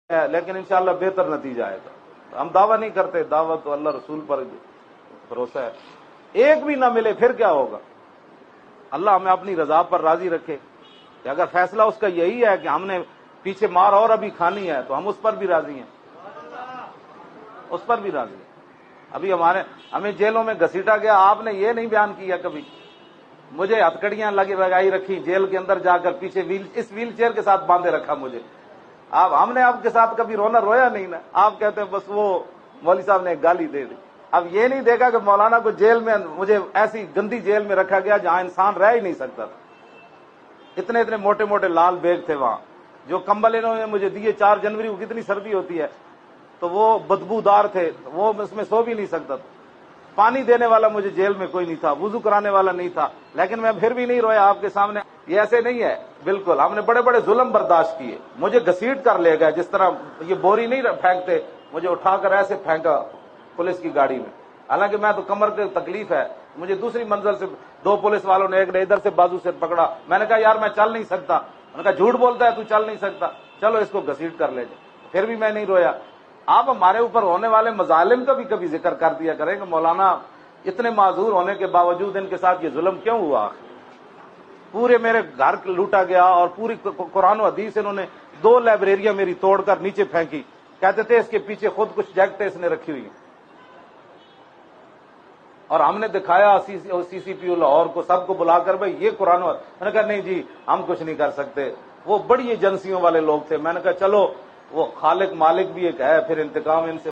ہے لیکن انشاءاللہ بہتر نتیجہ آئے گا. ہم دعویٰ نہیں کرتے، دعویٰ تو اللہ رسول پر بھروسہ ہے. ایک بھی نہ ملے پھر کیا ہوگا؟ اللہ ہمیں اپنی رضا پر راضی رکھے کہ اگر فیصلہ اس کا یہی ہے کہ ہم نے پیچھے مار اور ابھی کھانی ہے تو ہم اس پر بھی راضی ہیں، اس پر بھی راضی ہیں. ابھی ہمیں جیلوں میں گھسیٹا گیا، آپ نے یہ نہیں بیان کیا کبھی. مجھے ہتکڑیاں لگائی رکھی جیل کے اندر جا کر، پیچھے اس ویل چیئر کے ساتھ باندھے رکھا مجھے. ہم نے آپ کے ساتھ کبھی رویا نہیں نا. آپ کہتے ہیں بس وہ مولوی صاحب نے ایک گالی دے دی. اب یہ نہیں دیکھا کہ مولانا کو جیل میں، مجھے ایسی گندی جیل میں رکھا گیا جہاں انسان رہ ہی نہیں سکتا تھا. اتنے اتنے موٹے موٹے لال بیگ تھے وہاں. جو کمبل انہوں نے مجھے دیے 4 جنوری کو کتنی سردی ہوتی ہے تو وہ بدبودار تھے، وہ اس میں سو بھی نہیں سکتا تھا. پانی دینے والا مجھے جیل میں کوئی نہیں تھا، وضو کرانے والا نہیں تھا، لیکن میں پھر بھی نہیں رویا آپ کے سامنے. یہ ایسے نہیں ہے بالکل. ہم نے بڑے بڑے ظلم برداشت کیے. مجھے گھسیٹ کر لے گئے، جس طرح یہ بوری نہیں پھینکتے، مجھے اٹھا کر ایسے پھینکا پولیس کی گاڑی میں. حالانکہ میں تو کمر کی تکلیف ہے، مجھے دوسری منزل سے 2 پولیس والوں نے، ایک نے ادھر سے بازو سے پکڑا. میں نے کہا یار میں چل نہیں سکتا. انہوں نے کہا جھوٹ بولتا ہے تو چل نہیں سکتا، چلو اس کو گھسیٹ کر لے جائے. پھر بھی میں نہیں رویا. آپ ہمارے اوپر ہونے والے مظالم کا بھی کبھی ذکر کر دیا کریں کہ مولانا اتنے معذور ہونے کے باوجود ان کے ساتھ یہ ظلم کیوں ہوا؟ پورے میرے گھر لوٹا گیا اور پوری قرآن و حدیث انہوں نے 2 لائبریریاں میری توڑ کر نیچے پھینکی. کہتے تھے اس کے پیچھے خود کچھ جیکٹیں اس نے رکھی ہوئی ہیں. اور ہم نے دکھایا سی سی پی لاہور کو، سب کو بلا کر بھائی یہ قرآن و حدیث. میں نے کہا نہیں جی ہم کچھ نہیں کر سکتے. وہ بڑی ایجنسیوں والے لوگ تھے. میں نے کہا چلو وہ خالق مالک بھی ایک ہے، پھر انتقام ان سے